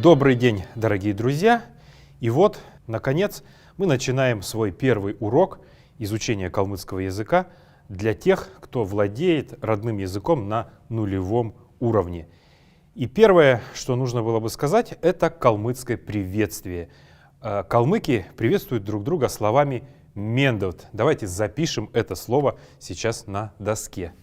Добрый день, дорогие друзья! И вот, наконец, мы начинаем свой первый урок изучения калмыцкого языка для тех, кто владеет родным языком на нулевом уровне. И первое, что нужно было бы сказать, это калмыцкое приветствие. Калмыки приветствуют друг друга словами «мендовт». Давайте запишем это слово сейчас на доске.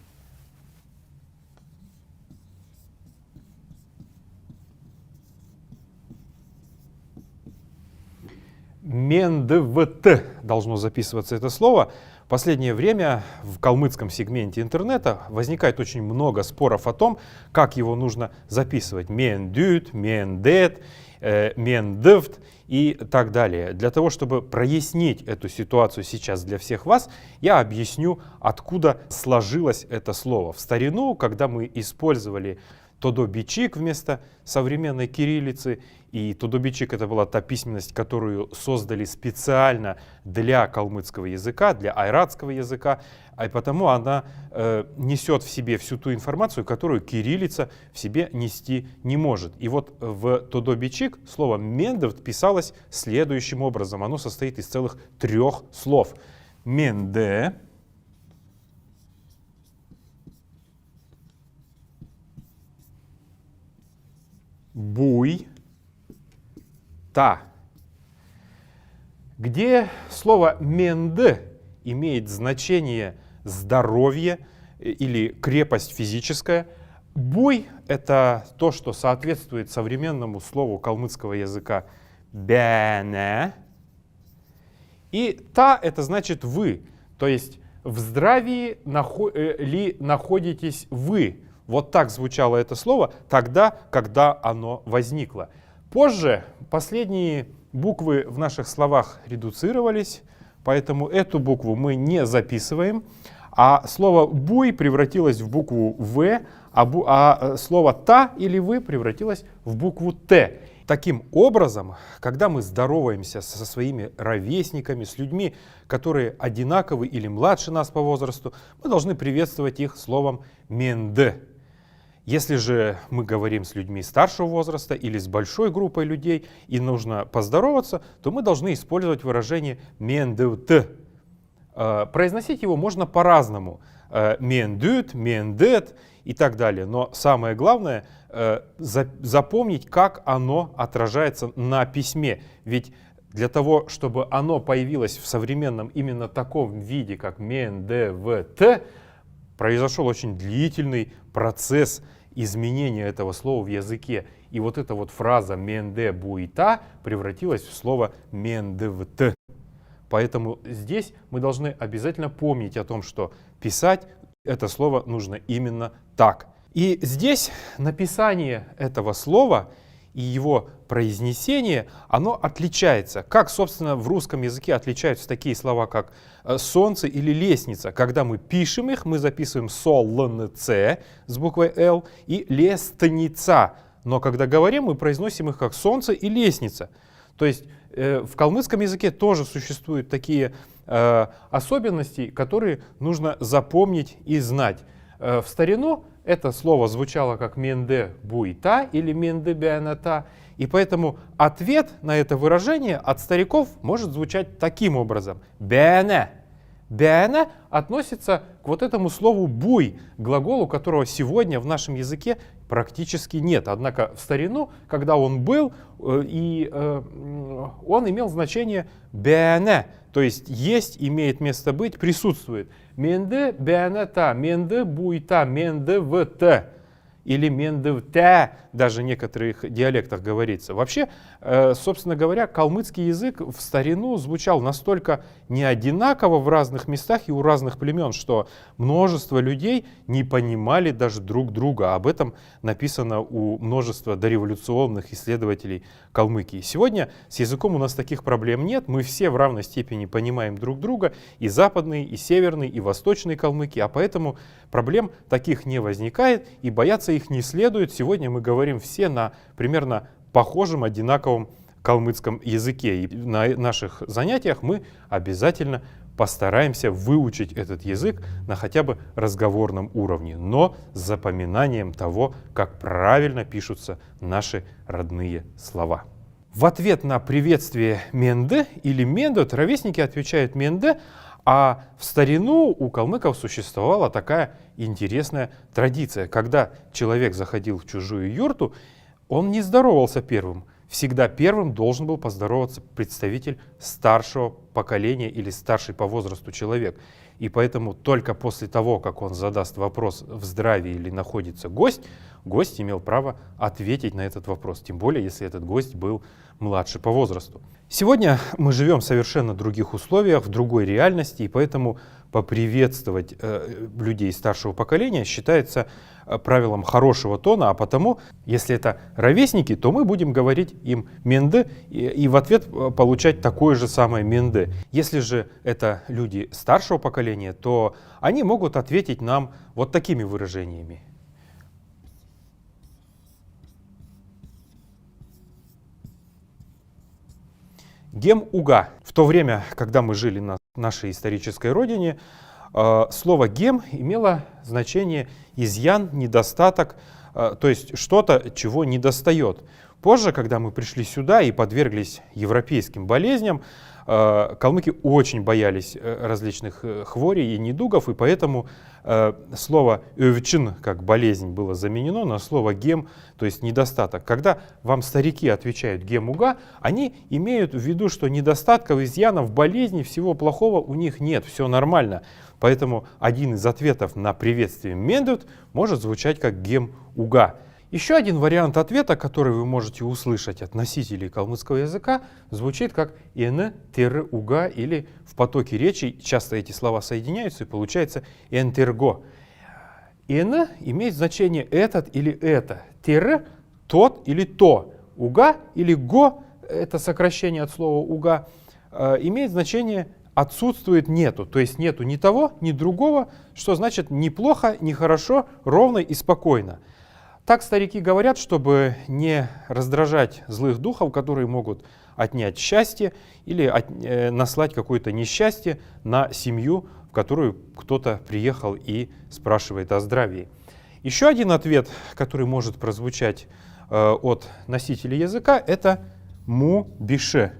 Мендовт должно записываться это слово. В последнее время в калмыцком сегменте интернета возникает очень много споров о том, как его нужно записывать. Мендют, мендет, мендовт и так далее. Для того, чтобы прояснить эту ситуацию сейчас для всех вас, я объясню, откуда сложилось это слово. В старину, когда мы использовали тодо-бичик вместо современной кириллицы, и тодо-бичик — это была та письменность, которую создали специально для калмыцкого языка, для айратского языка, и потому она несет в себе всю ту информацию, которую кириллица в себе нести не может. И вот в тодо-бичик слово «мендовт» писалось следующим образом. Оно состоит из целых 3 слов. «Менде», «буй», «та». Где слово «менде» имеет значение «здоровье» или «крепость физическая», «буй» — это то, что соответствует современному слову калмыцкого языка «бяне», и «та» — это значит «вы», то есть в здравии ли находитесь вы. Вот так звучало это слово тогда, когда оно возникло. Позже последние буквы в наших словах редуцировались, поэтому эту букву мы не записываем, а слово «буй» превратилось в букву «в», а слово «та» или «вы» превратилось в букву «т». Таким образом, когда мы здороваемся со своими ровесниками, с людьми, которые одинаковы или младше нас по возрасту, мы должны приветствовать их словом «менде». Если же мы говорим с людьми старшего возраста или с большой группой людей и нужно поздороваться, то мы должны использовать выражение «мендевт». Произносить его можно по-разному. «Мендют», «мендет» и так далее. Но самое главное запомнить, как оно отражается на письме. Ведь для того, чтобы оно появилось в современном именно таком виде, как «мендевт», произошел очень длительный процесс изменения этого слова в языке. И вот эта вот фраза «менде буйта» превратилась в слово «мендевт». Поэтому здесь мы должны обязательно помнить о том, что писать это слово нужно именно так. И здесь написание этого слова и его произнесение, оно отличается. Как, собственно, в русском языке отличаются такие слова, как солнце или лестница. Когда мы пишем их, мы записываем солнц с буквой Л и лестница. Но когда говорим, мы произносим их как солнце и лестница. То есть в калмыцком языке тоже существуют такие особенности, которые нужно запомнить и знать. В старину это слово звучало как «менде буйта» или «менде бяната», и поэтому ответ на это выражение от стариков может звучать таким образом: «бяне». «Бяне» относится к вот этому слову «буй», глаголу, которого сегодня в нашем языке практически нет. Однако в старину, когда он был, он имел значение «бяне», то есть «есть», имеет место быть, присутствует. «Менде бянета», «менде буйта», «менде вт» или «менде втя», даже в некоторых диалектах говорится. Вообще, собственно говоря, калмыцкий язык в старину звучал настолько неодинаково в разных местах и у разных племен, что множество людей не понимали даже друг друга. Об этом написано у множества дореволюционных исследователей Калмыкии. Сегодня с языком у нас таких проблем нет. Мы все в равной степени понимаем друг друга, и западные, и северные, и восточные калмыки, а поэтому проблем таких не возникает, и бояться их не следует. Сегодня мы говорим все на примерно похожем, одинаковом калмыцком языке. И на наших занятиях мы обязательно постараемся выучить этот язык на хотя бы разговорном уровне, но с запоминанием того, как правильно пишутся наши родные слова. В ответ на приветствие менде или мендот ровесники отвечают менде, а в старину у калмыков существовала такая интересная традиция. Когда человек заходил в чужую юрту, он не здоровался первым. Всегда первым должен был поздороваться представитель старшего поколения или старший по возрасту человек. И поэтому только после того, как он задаст вопрос в здравии или находится гость, гость имел право ответить на этот вопрос, тем более если этот гость был младше по возрасту. Сегодня мы живем в совершенно других условиях, в другой реальности, и поэтому поприветствовать людей старшего поколения считается правилом хорошего тона, а потому, если это ровесники, то мы будем говорить им менде и в ответ получать такое же самое менде. Если же это люди старшего поколения, то они могут ответить нам вот такими выражениями. Гем-уга. В то время, когда мы жили на нашей исторической родине, слово «гем» имело значение изъян, недостаток, то есть что-то, чего недостает. Позже, когда мы пришли сюда и подверглись европейским болезням, калмыки очень боялись различных хворей и недугов, и поэтому слово «өвчин» как болезнь было заменено на слово «гем», то есть недостаток. Когда вам старики отвечают «гем-уга», они имеют в виду, что недостатков, изъянов, болезней, всего плохого у них нет, все нормально. Поэтому один из ответов на приветствие мендут может звучать как «гем-уга». Еще один вариант ответа, который вы можете услышать от носителей калмыцкого языка, звучит как «эн-тер-уга», или в потоке речи часто эти слова соединяются и получается «энтерго». «Эн» имеет значение «этот» или «это», «тер» — «тот» или «то», «уга» или «го» — это сокращение от слова «уга», имеет значение «отсутствует», «нету», то есть нету ни того, ни другого, что значит ни плохо, ни хорошо, ровно и спокойно. Так старики говорят, чтобы не раздражать злых духов, которые могут отнять счастье или наслать какое-то несчастье на семью, в которую кто-то приехал и спрашивает о здравии. Еще один ответ, который может прозвучать от носителей языка, это «му-бише».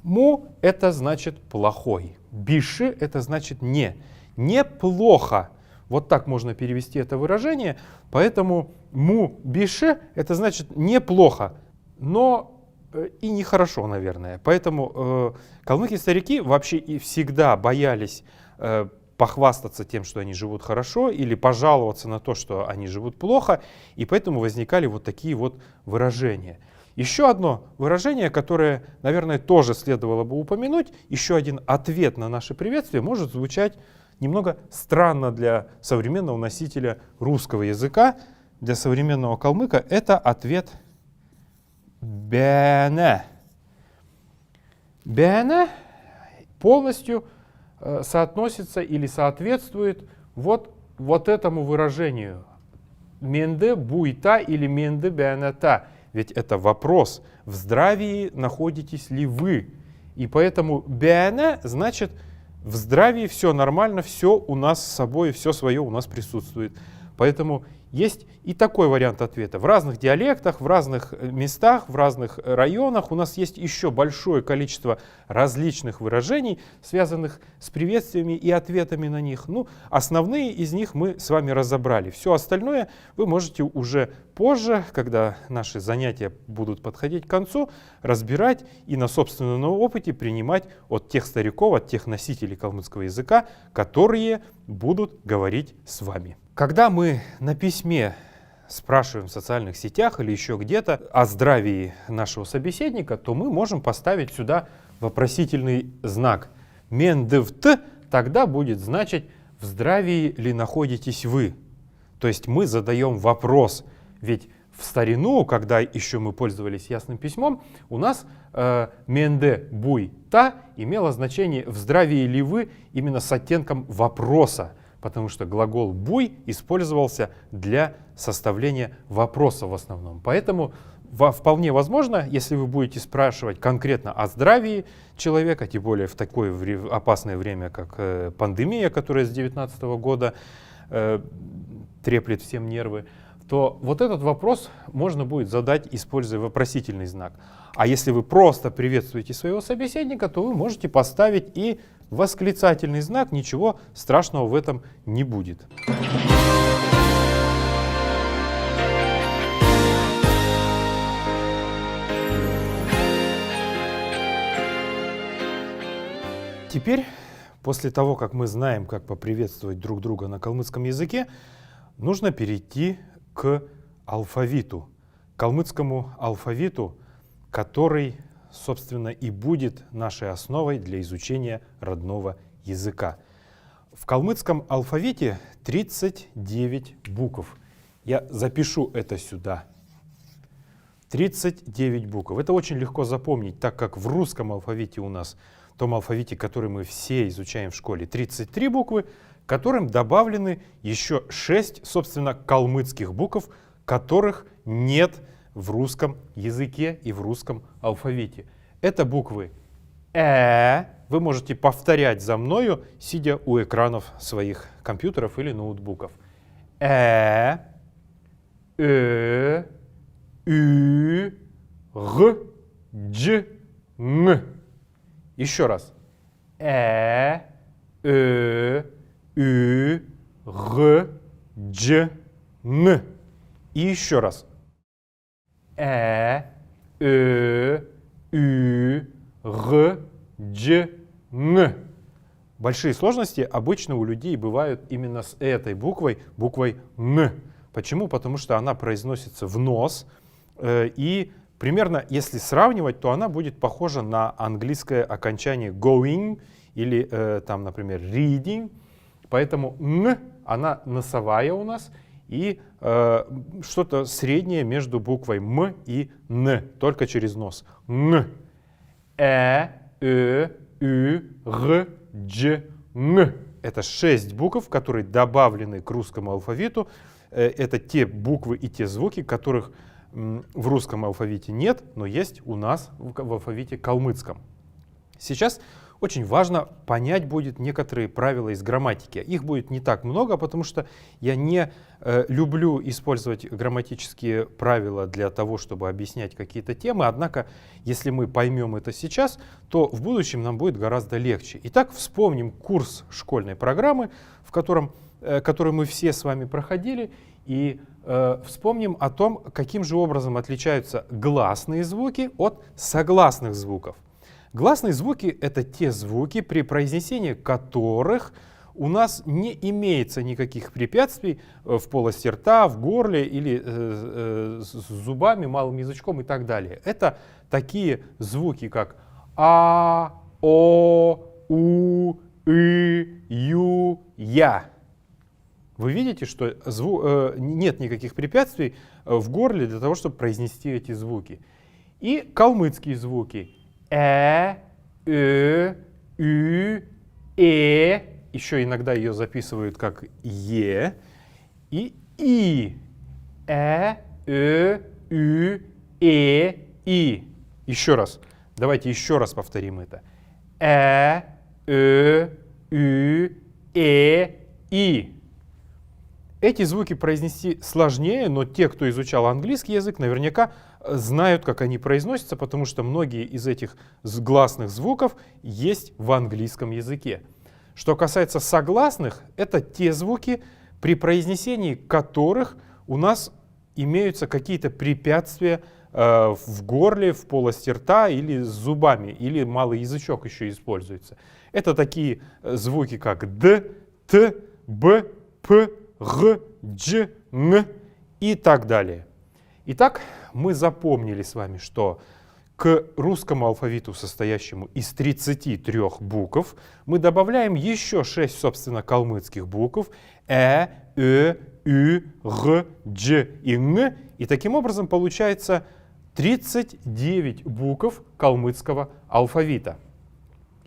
«Му» — это значит «плохой», «биши» — это значит «не». Неплохо. Вот так можно перевести это выражение. Поэтому му-бише это значит неплохо, но и нехорошо, наверное. Поэтому калмыки-старики вообще и всегда боялись похвастаться тем, что они живут хорошо, или пожаловаться на то, что они живут плохо. И поэтому возникали вот такие вот выражения. Еще одно выражение, которое, наверное, тоже следовало бы упомянуть, еще один ответ на наше приветствие может звучать немного странно для современного носителя русского языка, для современного калмыка. Это ответ «бене». «Бене» полностью соотносится или соответствует вот этому выражению «менде буйта» или «менде бенета». Ведь это вопрос, в здравии находитесь ли вы? И поэтому «бене» значит в здравии все нормально, все у нас с собой, все свое у нас присутствует. Поэтому есть и такой вариант ответа. В разных диалектах, в разных местах, в разных районах у нас есть еще большое количество различных выражений, связанных с приветствиями и ответами на них. Ну, основные из них мы с вами разобрали. Все остальное вы можете уже позже, когда наши занятия будут подходить к концу, разбирать и на собственном опыте принимать от тех стариков, от тех носителей калмыцкого языка, которые будут говорить с вами. Когда мы на письме спрашиваем в социальных сетях или еще где-то о здравии нашего собеседника, то мы можем поставить сюда вопросительный знак. «Мендевт» тогда будет значить «в здравии ли находитесь вы?». То есть мы задаем вопрос. Ведь в старину, когда еще мы пользовались ясным письмом, у нас «менде буй та» имело значение «в здравии ли вы» именно с оттенком вопроса. Потому что глагол «буй» использовался для составления вопроса в основном. Поэтому вполне возможно, если вы будете спрашивать конкретно о здравии человека, тем более в такое опасное время, как пандемия, которая с 2019 года треплет всем нервы, то вот этот вопрос можно будет задать, используя вопросительный знак. А если вы просто приветствуете своего собеседника, то вы можете поставить и восклицательный знак, ничего страшного в этом не будет. Теперь, после того, как мы знаем, как поприветствовать друг друга на калмыцком языке, нужно перейти к алфавиту, калмыцкому алфавиту, который, собственно, и будет нашей основой для изучения родного языка. В калмыцком алфавите 39 букв. Я запишу это сюда. 39 букв. Это очень легко запомнить, так как в русском алфавите у нас, в том алфавите, который мы все изучаем в школе, 33 буквы, к которым добавлены еще 6, собственно, калмыцких букв, которых нет в русском языке и в русском алфавите. Это буквы Вы можете повторять за мною, сидя у экранов своих компьютеров или ноутбуков. Ü, Г, Дж, Н. Еще раз. Ü, Г, Дж, Н. И еще раз. Ü, Г, Дж, Н. Большие сложности обычно у людей бывают именно с этой буквой, буквой Н. Почему? Потому что она произносится в нос, и примерно, если сравнивать, то она будет похожа на английское окончание going или, там, например, reading. Поэтому Н, она носовая у нас, и что-то среднее между буквой М и Н, только через нос. Н. Ü, Г, Дж, Н. Это 6 букв, которые добавлены к русскому алфавиту. Это те буквы и те звуки, которых в русском алфавите нет, но есть у нас в алфавите калмыцком. Сейчас очень важно понять будет некоторые правила из грамматики. Их будет не так много, потому что я не люблю использовать грамматические правила для того, чтобы объяснять какие-то темы. Однако, если мы поймем это сейчас, то в будущем нам будет гораздо легче. Итак, вспомним курс школьной программы, который мы все с вами проходили, и вспомним о том, каким же образом отличаются гласные звуки от согласных звуков. Гласные звуки — это те звуки, при произнесении которых у нас не имеется никаких препятствий в полости рта, в горле или с зубами, малым язычком и так далее. Это такие звуки, как А, О, У, И, Ю, Я. Вы видите, что нет никаких препятствий в горле для того, чтобы произнести эти звуки. И калмыцкие звуки. Ü, еще иногда ее записывают как Е, и И. И. Еще раз. Давайте еще раз повторим это. И. Эти звуки произнести сложнее, но те, кто изучал английский язык, наверняка знают, как они произносятся, потому что многие из этих гласных звуков есть в английском языке. Что касается согласных, это те звуки, при произнесении которых у нас имеются какие-то препятствия в горле, в полости рта или с зубами, или малый язычок еще используется. Это такие звуки, как Д, Т, Б, П, Г, Дж, Н и так далее. Итак, мы запомнили с вами, что к русскому алфавиту, состоящему из 33 букв, мы добавляем еще 6, собственно, калмыцких букв Ü, Г, Дж и Н. И таким образом получается 39 букв калмыцкого алфавита.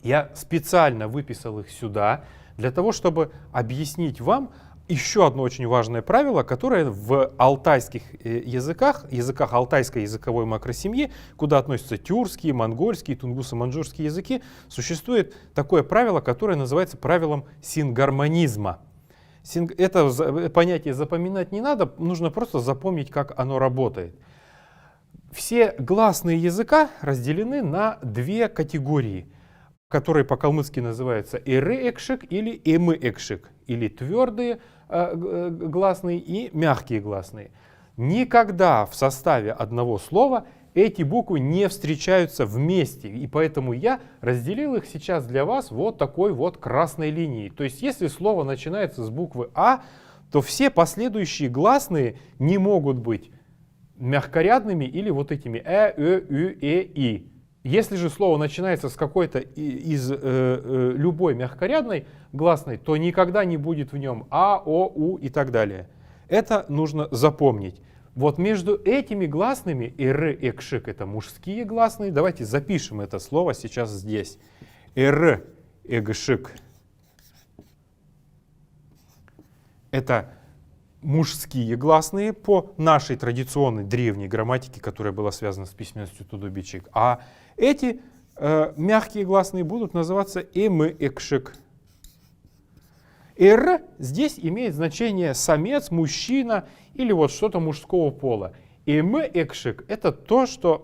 Я специально выписал их сюда для того, чтобы объяснить вам, еще одно очень важное правило, которое в алтайских языках, языках алтайской языковой макросемьи, куда относятся тюркские, монгольские, тунгусо-маньчжурские языки, существует такое правило, которое называется правилом сингармонизма. Это понятие запоминать не надо, нужно просто запомнить, как оно работает. Все гласные языка разделены на две категории, которые по-калмыцки называются эры-экшик или эмы-экшик, или твердые гласные и мягкие гласные. Никогда в составе одного слова эти буквы не встречаются вместе, и поэтому я разделил их сейчас для вас вот такой вот красной линией. То есть если слово начинается с буквы А, то все последующие гласные не могут быть мягкорядными или вот этими и. Если же слово начинается с какой-то из любой мягкорядной гласной, то никогда не будет в нем А, О, У и так далее. Это нужно запомнить. Вот между этими гласными р, экшик, это мужские гласные. Давайте запишем это слово сейчас здесь. Р, экшик. Это мужские гласные по нашей традиционной древней грамматике, которая была связана с письменностью тудо-бичик. А эти мягкие гласные будут называться эмы-экшик. Р здесь имеет значение самец, мужчина или вот что-то мужского пола. Эмы-экшик — это то, что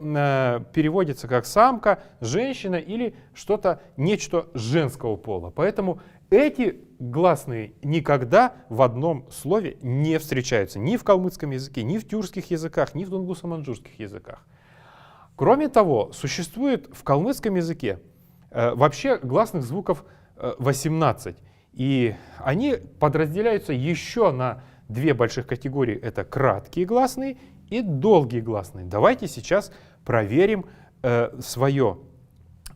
переводится как самка, женщина или что-то, нечто женского пола. Поэтому эти гласные никогда в одном слове не встречаются ни в калмыцком языке, ни в тюркских языках, ни в тунгусо-маньчжурских языках. Кроме того, существует в калмыцком языке вообще гласных звуков 18. И они подразделяются еще на две больших категории. Это краткие гласные и долгие гласные. Давайте сейчас проверим свое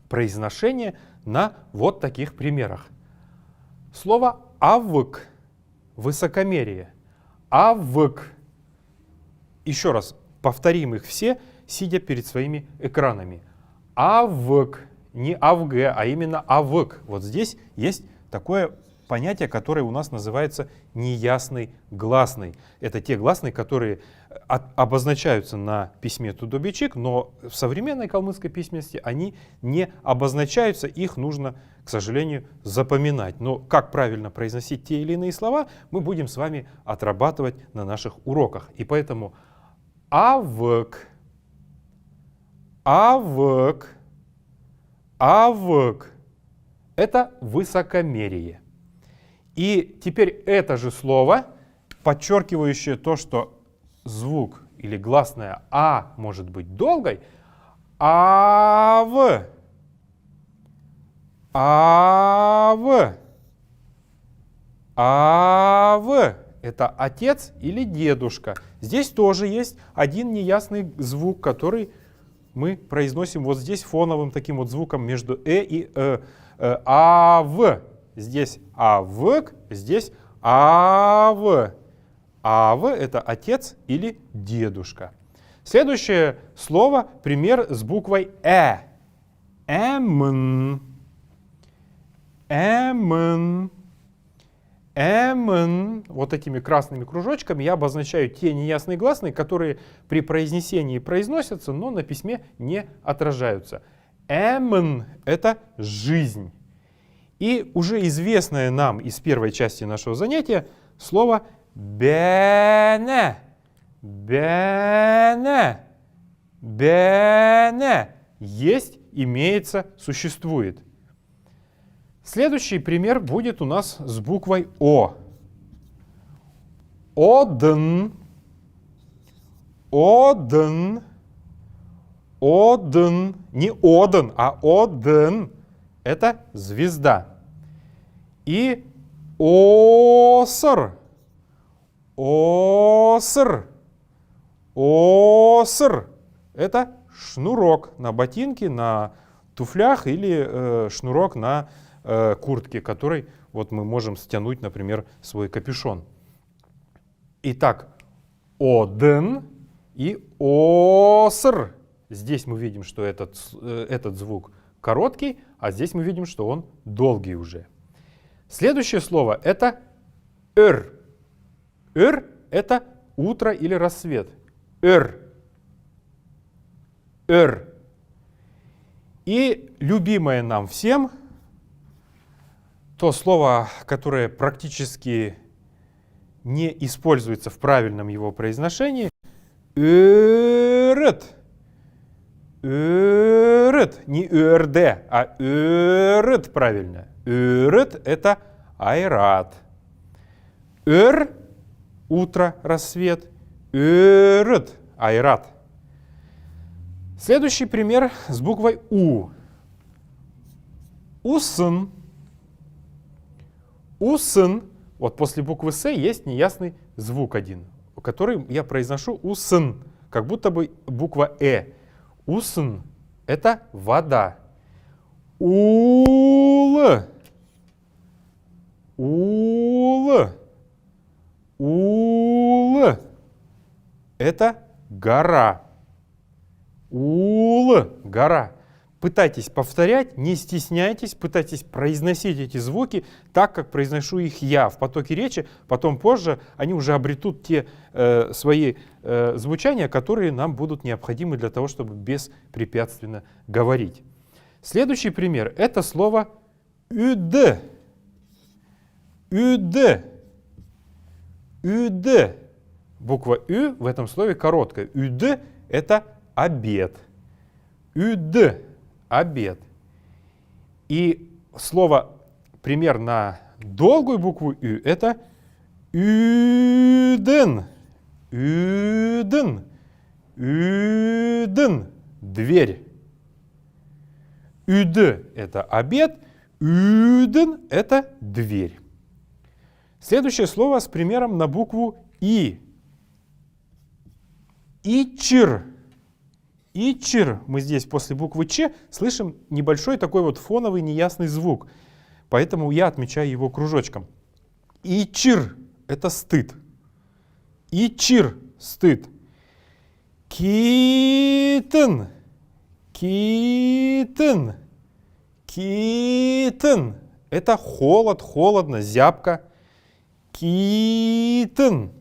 произношение на вот таких примерах. Слово «авык» — высокомерие. «Авык». Еще раз повторим их все, сидя перед своими экранами. «Авык». Не «авг», а именно «авык». Вот здесь есть такое понятие, которое у нас называется неясный гласный. Это те гласные, которые обозначаются на письме тудо-бичик, но в современной калмыцкой письменности они не обозначаются, их нужно, к сожалению, запоминать. Но как правильно произносить те или иные слова, мы будем с вами отрабатывать на наших уроках. И поэтому авык, авык, авык — это высокомерие. И теперь это же слово, подчеркивающее то, что звук или гласная «а» может быть долгой, «ав», «ав», «ав» — это отец или дедушка. Здесь тоже есть один неясный звук, который мы произносим вот здесь фоновым таким вот звуком между и «ав». Здесь «авык», здесь «ав». «Ав» — это отец или дедушка. Следующее слово, пример с буквой Эмн. Эмн. Эмн. Вот этими красными кружочками я обозначаю те неясные гласные, которые при произнесении произносятся, но на письме не отражаются. Эмн — это жизнь. И уже известное нам из первой части нашего занятия слово «бене». Бене. Бене. Есть, имеется, существует. Следующий пример будет у нас с буквой О. Одн. Одн. Одн. Не Оден, а Одн. Это звезда. И оср. Оср. Оср. Это шнурок на ботинке, на туфлях или шнурок на куртке, который вот мы можем стянуть, например, свой капюшон. Итак, оден и оср. Здесь мы видим, что этот звук короткий, а здесь мы видим, что он долгий уже. Следующее слово — это р. Р — это утро или рассвет. Р. Р. И любимое нам всем то слово, которое практически не используется в правильном его произношении, «ырыт». «Ырыт». Не «ырд», а «ырыт» правильно. «Ырыт» — это айрат. «Ыр» — утро, рассвет. «Ырыт» — айрат. Следующий пример с буквой «У». Усын. Усын. Вот после буквы «С» есть неясный звук один, который я произношу «усын», как будто бы буква «э». Усын — это вода. Ул. Ул. Ул — это гора. Ул — гора. Пытайтесь повторять, не стесняйтесь, пытайтесь произносить эти звуки так, как произношу их я в потоке речи. Потом позже они уже обретут те свои звучания, которые нам будут необходимы для того, чтобы беспрепятственно говорить. Следующий пример — это слово «üd». «Üd». «Üd». Буква «ü» в этом слове короткая. «Üd» — это обед. «Üd» — обед. И слово пример на долгую букву «ü» — это «üden». «Üden». «Üden». Дверь. «Üd» — это обед. «Üden» — это дверь. Следующее слово с примером на букву «и». «Ичир». «Ичир». Мы здесь после буквы «ч» слышим небольшой такой вот фоновый неясный звук. Поэтому я отмечаю его кружочком. «Ичир» — это стыд. «Ичир» — стыд. «Китен». «Китен». «Китен» — это холод, холодно, зябко. «Китен».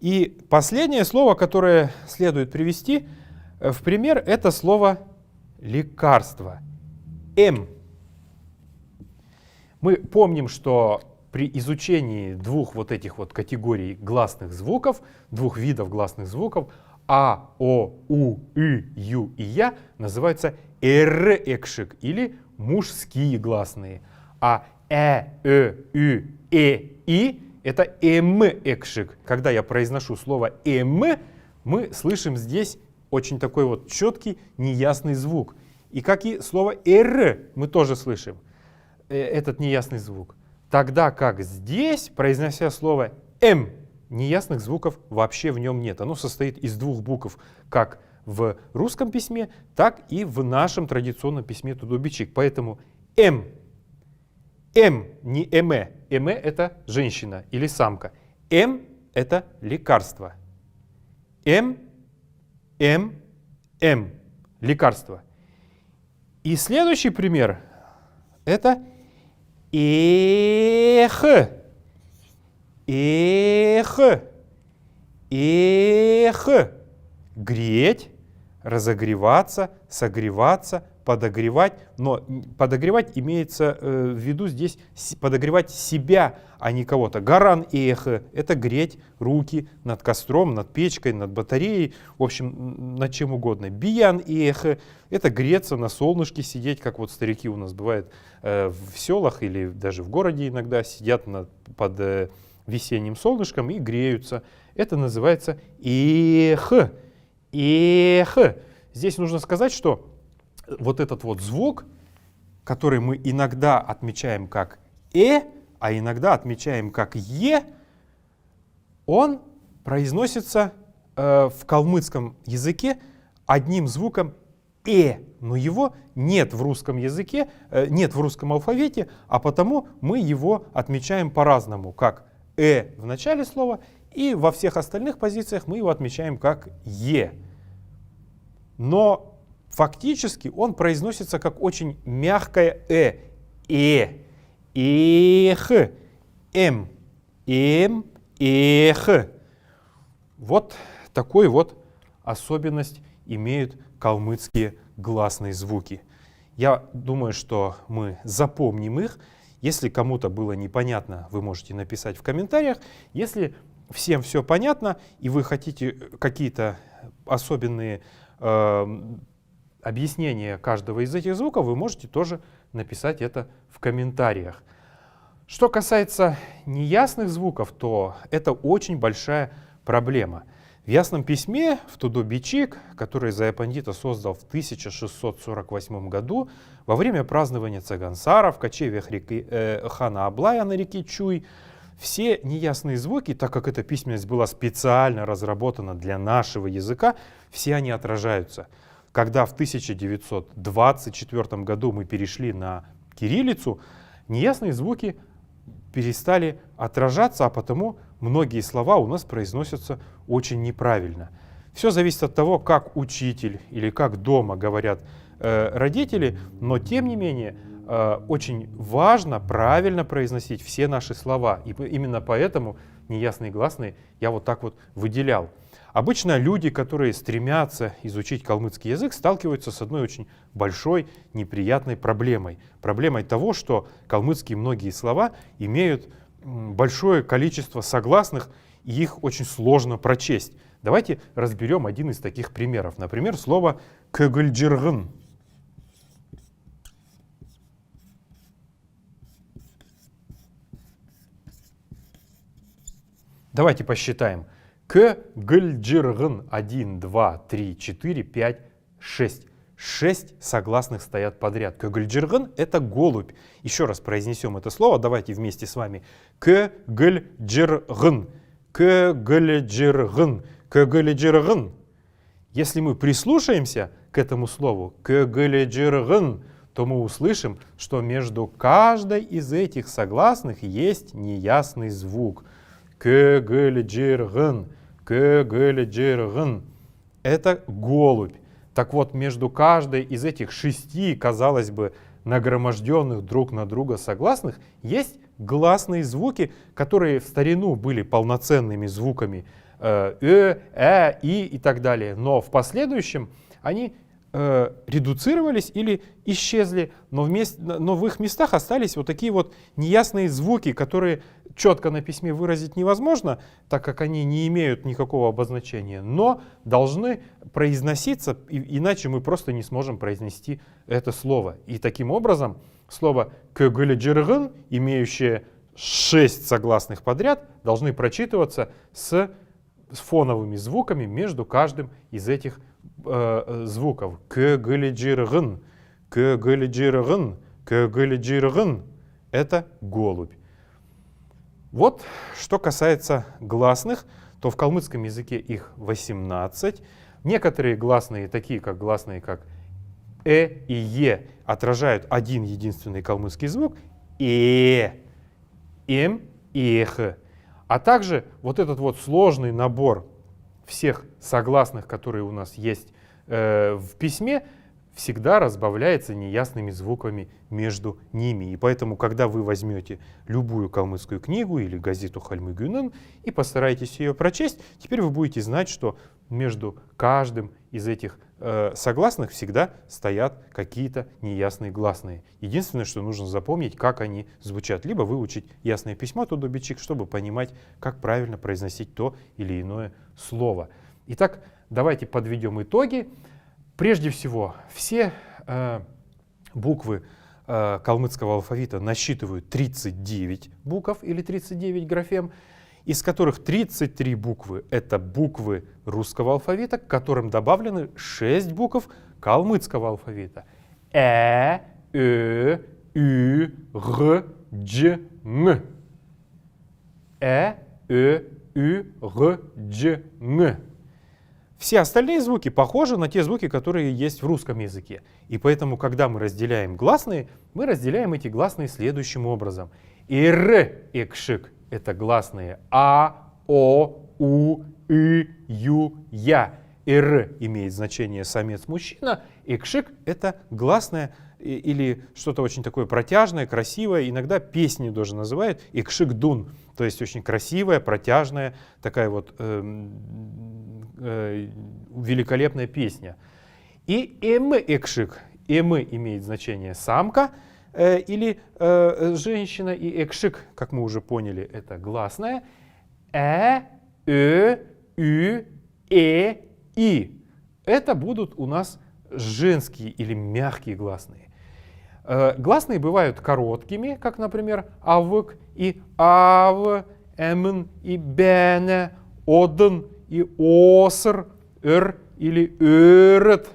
И последнее слово, которое следует привести в пример, это слово «лекарство». «М». Мы помним, что при изучении двух вот этих вот категорий гласных звуков, двух видов гласных звуков, А, О, У, И, Ю и Я, называются р-экшик или мужские гласные. А Ü, И это м-экшик. Когда я произношу слово м, мы слышим здесь очень такой вот четкий, неясный звук. И как и слово р мы тоже слышим этот неясный звук. Тогда как здесь, произнося слово м, неясных звуков вообще в нем нет. Оно состоит из двух букв, как в русском письме, так и в нашем традиционном письме тудо-бичик. Поэтому м. М, не эме. Эме — это женщина или самка. М — это лекарство. М, лекарство. И следующий пример — это эх. Эх. Эх. Греть, разогреваться, согреваться, подогревать. Но подогревать имеется в виду здесь подогревать себя, а не кого-то. Гаран эх — это греть руки над костром, над печкой, над батареей, в общем, над чем угодно. Биян эх — это греться на солнышке, сидеть, как вот старики у нас бывает в селах или даже в городе иногда сидят под весенним солнышком и греются. Это называется эх. Эх. Здесь нужно сказать, что вот этот вот звук, который мы иногда отмечаем как а иногда отмечаем как он произносится в калмыцком языке одним звуком но его нет в русском языке, нет в русском алфавите, а потому мы его отмечаем по-разному, как в начале слова, и во всех остальных позициях мы его отмечаем как Но фактически он произносится как очень мягкое эх, м. эх. Вот такой вот особенность имеют калмыцкие гласные звуки. Я думаю, что мы запомним их. Если кому-то было непонятно, вы можете написать в комментариях. Если всем все понятно и вы хотите какие-то особенные объяснения каждого из этих звуков, вы можете тоже написать это в комментариях. Что касается неясных звуков, то это очень большая проблема. В ясном письме в Тудо-Бичик, который Зая-Пандита создал в 1648 году, во время празднования Цагансара в кочевьях хана Аблая на реке Чуй, все неясные звуки, так как эта письменность была специально разработана для нашего языка, все они отражаются. Когда в 1924 году мы перешли на кириллицу, неясные звуки перестали отражаться, а потому многие слова у нас произносятся очень неправильно. Все зависит от того, как учитель или как дома говорят родители, но тем не менее очень важно правильно произносить все наши слова. И именно поэтому неясные гласные я вот так вот выделял. Обычно люди, которые стремятся изучить калмыцкий язык, сталкиваются с одной очень большой неприятной проблемой. Проблемой того, что калмыцкие многие слова имеют большое количество согласных, и их очень сложно прочесть. Давайте разберем один из таких примеров. Например, слово «көгілжіргін». Давайте посчитаем. Көгілжіргін. 1, 2, 3, 4, 5, 6. 6 согласных стоят подряд. Көгілжіргін — это голубь. Еще раз произнесем это слово. Давайте вместе с вами. Көгілжіргін. Көгілжіргін. Көгілжіргін. Если мы прислушаемся к этому слову көгілжіргін, то мы услышим, что между каждой из этих согласных есть неясный звук. Көгілжіргін. Көгілжіргін. Это голубь. Так вот, между каждой из этих 6, казалось бы, нагроможденных друг на друга согласных, есть гласные звуки, которые в старину были полноценными звуками и так далее. Но в последующем они редуцировались или исчезли, но в их местах остались вот такие вот неясные звуки, которые четко на письме выразить невозможно, так как они не имеют никакого обозначения, но должны произноситься, иначе мы просто не сможем произнести это слово. И таким образом слово «көгілжіргін», имеющее 6 согласных подряд, должны прочитываться с фоновыми звуками между каждым из этих звуков. Көгілжіргін, көгілжіргін, көгілжіргін. Это голубь. Вот что касается гласных, то в калмыцком языке их 18. Некоторые гласные, такие как гласные как и е, отражают один единственный калмыцкий звук эх. А также вот этот вот сложный набор всех согласных, которые у нас есть в письме, всегда разбавляется неясными звуками между ними. И поэтому, когда вы возьмете любую калмыцкую книгу или газету Хальмы Гюнен и постараетесь ее прочесть, теперь вы будете знать, что между каждым из этих согласных всегда стоят какие-то неясные гласные. Единственное, что нужно запомнить, как они звучат. Либо выучить ясное письмо Тудо-Бичик, чтобы понимать, как правильно произносить то или иное слово. Итак, давайте подведем итоги. Прежде всего, все буквы калмыцкого алфавита насчитывают 39 букв или 39 графем, из которых 33 буквы — это буквы русского алфавита, к которым добавлены 6 букв калмыцкого алфавита. Ю, Г, Дж, Н. Ю, Г, Дж, Н. Все остальные звуки похожи на те звуки, которые есть в русском языке. И поэтому, когда мы разделяем гласные, мы разделяем эти гласные следующим образом. Ир, экшик — это гласные А, О, У, И, Ю, Я. Ир имеет значение самец-мужчина, экшик — это гласная или что-то очень такое протяжное, красивое. Иногда песни тоже называют икшик-дун, то есть очень красивая, протяжная, такая вот великолепная песня. И эмы-экшик, эмы имеет значение самка или женщина, и экшик, как мы уже поняли, это гласная. Ü, и. Это будут у нас женские или мягкие гласные. Гласные бывают короткими, как, например, авк и ав, эмн и бене, одн и оср, или эрет.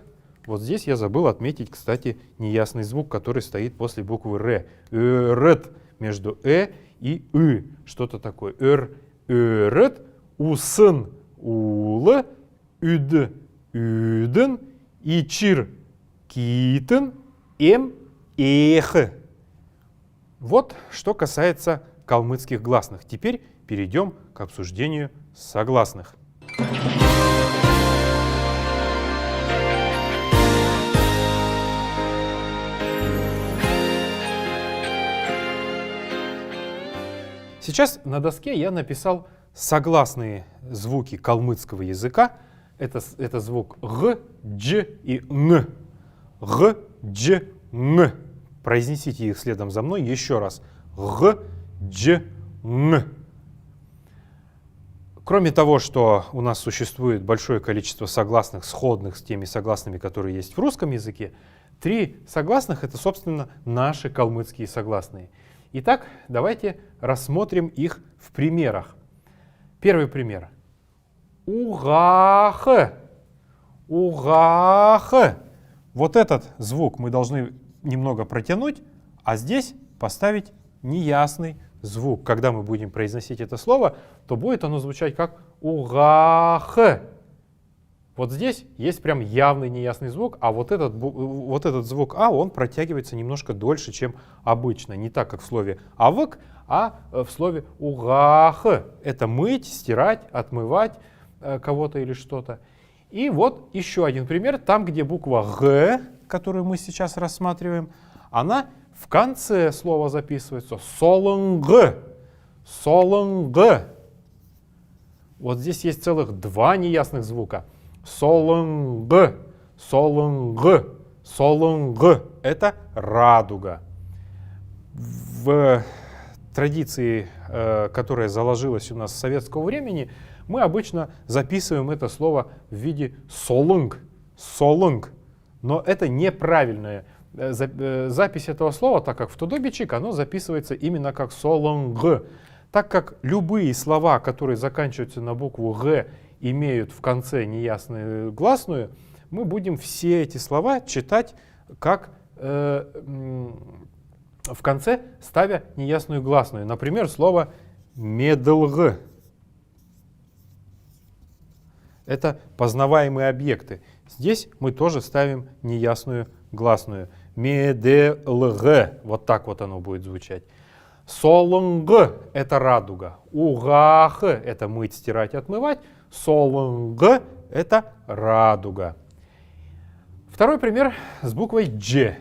Вот здесь я забыл отметить, кстати, неясный звук, который стоит после буквы р. Эрет между и Что-то такое. Эрет, усын, улы, үд, үден, ичир, китен, эх. Вот что касается калмыцких гласных. Теперь перейдем к обсуждению согласных. Сейчас на доске я написал согласные звуки калмыцкого языка. Это звук г, дж и н. Г, дж, н. Произнесите их следом за мной еще раз. Г, дж, н. Кроме того, что у нас существует большое количество согласных, сходных с теми согласными, которые есть в русском языке, 3 согласных — это, собственно, наши калмыцкие согласные. Итак, давайте рассмотрим их в примерах. Первый пример. Угах. Угах. Вот этот звук мы должны немного протянуть, а здесь поставить неясный звук. Когда мы будем произносить это слово, то будет оно звучать как угах. Вот здесь есть прям явный неясный звук, а вот этот звук А, он протягивается немножко дольше, чем обычно. Не так, как в слове авык, а в слове угах. Это мыть, стирать, отмывать кого-то или что-то. И вот еще один пример. Там, где буква Г, которую мы сейчас рассматриваем, она в конце слова записывается. Солонг. Солонг. Вот здесь есть целых 2 неясных звука. Солонг, солонг, солонг. Это радуга. В традиции, которая заложилась у нас с советского времени, мы обычно записываем это слово в виде солонг, солонг. Но это неправильная запись этого слова, так как в тудобичик оно записывается именно как солонг. Так как любые слова, которые заканчиваются на букву Г, имеют в конце неясную гласную, мы будем все эти слова читать как в конце, ставя неясную гласную. Например, слово медлг. Это познаваемые объекты. Здесь мы тоже ставим неясную гласную. Медлг. Вот так вот оно будет звучать. Солонг — это радуга. Угах — это мыть, стирать, отмывать. Солонг — это радуга. Второй пример с буквой Дж.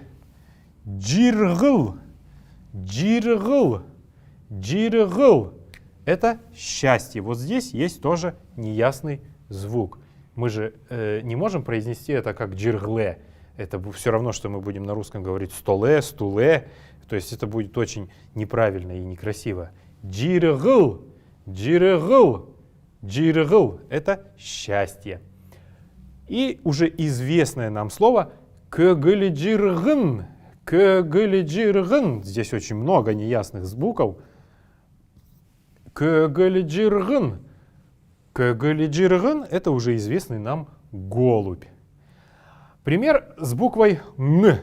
Джиргл. Джиргл. Джиргл — это счастье. Вот здесь есть тоже неясный звук. Мы же не можем произнести это как джиргле. Это все равно, что мы будем на русском говорить столе, стуле. То есть это будет очень неправильно и некрасиво. Джиргл. Джиргл. Джиргл — это счастье. И уже известное нам слово кыгылиджиргын. Кыгылиджиргын. Здесь очень много неясных звуков. Кыгылиджиргын. Кыгылиджиргын — это уже известный нам голубь. Пример с буквой Н.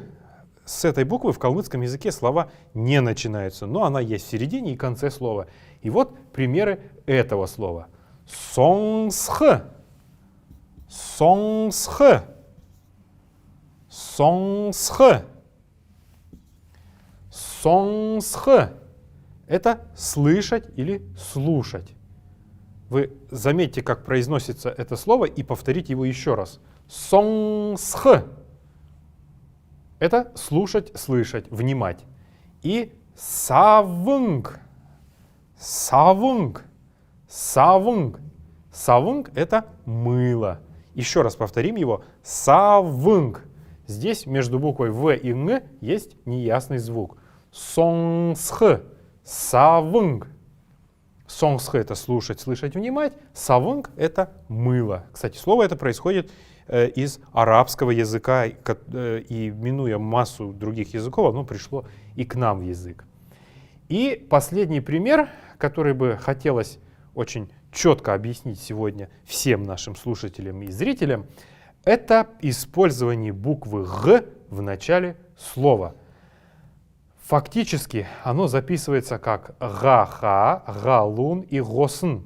С этой буквы в калмыцком языке слова не начинаются, но она есть в середине и конце слова. И вот примеры этого слова. Сонгсх. Сонгсх. Сонгсх. Сонгсх. Это слышать или слушать. Вы заметьте, как произносится это слово, и повторите его еще раз. Сонгсх. это слушать, слышать, внимать. И савунг. Савунг. Савунг. Савунг — это мыло. Еще раз повторим его. Савунг. Здесь между буквой В и Н есть неясный звук. Сонгсх. Савунг. Сонгсх — это слушать, слышать, внимать. Савунг — это мыло. Кстати, слово это происходит из арабского языка, и минуя массу других языков, оно пришло и к нам в язык. И последний пример, который бы хотелось очень четко объяснить сегодня всем нашим слушателям и зрителям, это использование буквы «г» в начале слова. Фактически оно записывается как «га-ха», «га-лун» и «госн».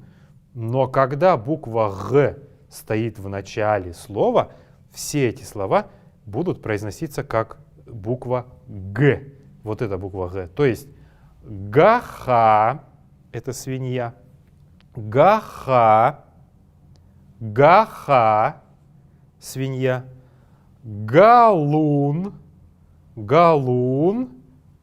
Но когда буква «г» стоит в начале слова, все эти слова будут произноситься как буква «г». Вот эта буква «г». То есть «га-ха» — это свинья, «га-ха», «га-ха» — свинья, «галун», «галун»,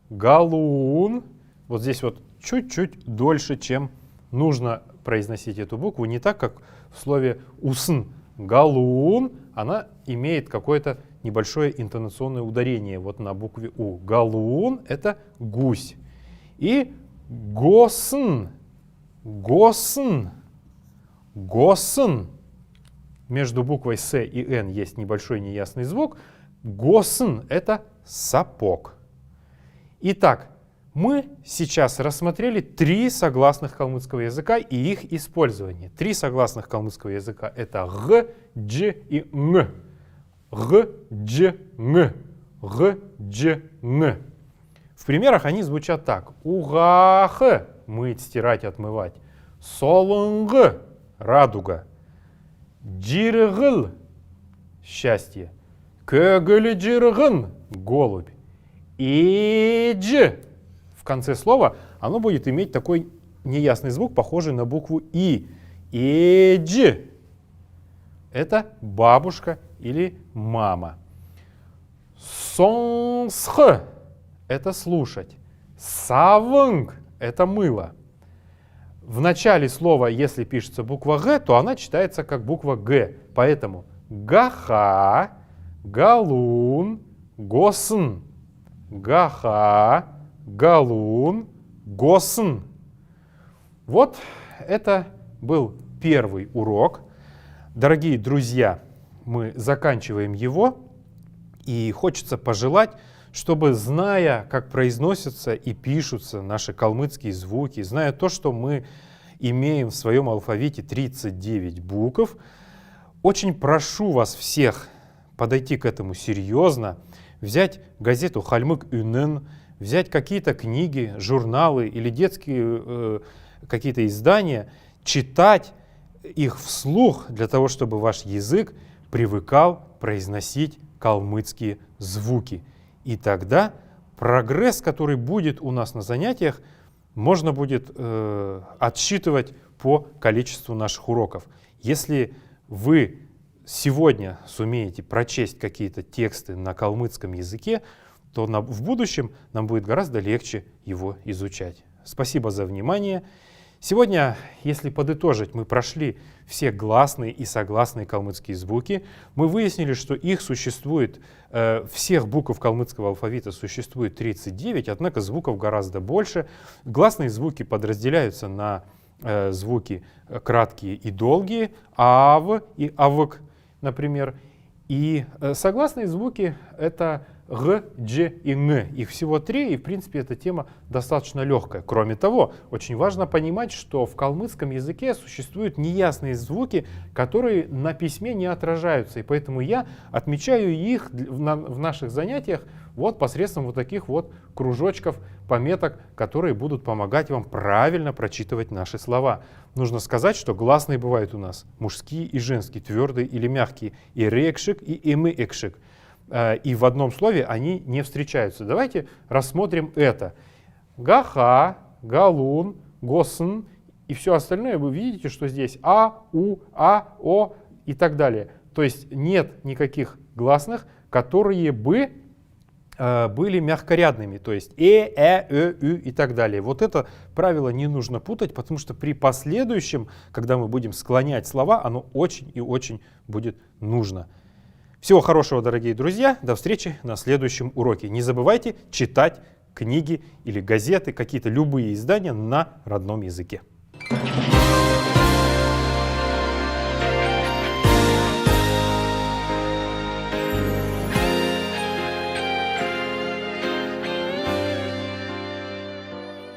«галун». Вот здесь вот чуть-чуть дольше, чем нужно произносить эту букву. Не так, как в слове «усн». «Галун», она имеет какое-то небольшое интонационное ударение вот на букве «у». «Галун» — это гусь. И «госн», «госн», «госн». Между буквой «с» и «н» есть небольшой неясный звук. «Госн» — это сапог. Итак, мы сейчас рассмотрели 3 согласных калмыцкого языка и их использование. 3 согласных калмыцкого языка — это г, дж и н. Г, дж, н. Г, дж, н. В примерах они звучат так. Угах — мыть, стирать, отмывать. Солунг — радуга. Джиргл — счастье. Көгілі джиргын — голубь. Идж в конце слова оно будет иметь такой неясный звук, похожий на букву И. Идж — это бабушка или мама. Сонсх — это слушать. Савунг — это мыло. В начале слова, если пишется буква Г, то она читается как буква Г. Поэтому гаха, галун, госн. Гаха, галун, госн. Вот это был первый урок. Дорогие друзья, мы заканчиваем его. И хочется пожелать, чтобы, зная, как произносятся и пишутся наши калмыцкие звуки, зная то, что мы имеем в своем алфавите 39 букв, очень прошу вас всех подойти к этому серьезно, взять газету «Хальмык Үнэн», взять какие-то книги, журналы или детские какие-то издания, читать их вслух для того, чтобы ваш язык привыкал произносить калмыцкие звуки. И тогда прогресс, который будет у нас на занятиях, можно будет отсчитывать по количеству наших уроков. Если вы сегодня сумеете прочесть какие-то тексты на калмыцком языке, то в будущем нам будет гораздо легче его изучать. Спасибо за внимание. Сегодня, если подытожить, мы прошли все гласные и согласные калмыцкие звуки. Мы выяснили, что их существует, всех букв калмыцкого алфавита существует 39, однако звуков гораздо больше. Гласные звуки подразделяются на звуки краткие и долгие, ав и авк, например. И согласные звуки — это г, дж и н. Их всего 3, и в принципе эта тема достаточно легкая. Кроме того, очень важно понимать, что в калмыцком языке существуют неясные звуки, которые на письме не отражаются. И поэтому я отмечаю их в наших занятиях вот посредством вот таких вот кружочков, пометок, которые будут помогать вам правильно прочитывать наши слова. Нужно сказать, что гласные бывают у нас мужские и женские, твердые или мягкие, и рекшик, и эмы-экшик. И в одном слове они не встречаются. Давайте рассмотрим это. Гаха, галун, госн и все остальное. Вы видите, что здесь а, у, а, о и так далее. То есть нет никаких гласных, которые бы были мягкорядными, то есть ü и так далее. Вот это правило не нужно путать, потому что при последующем, когда мы будем склонять слова, оно очень и очень будет нужно. Всего хорошего, дорогие друзья. До встречи на следующем уроке. Не забывайте читать книги или газеты, какие-то любые издания на родном языке.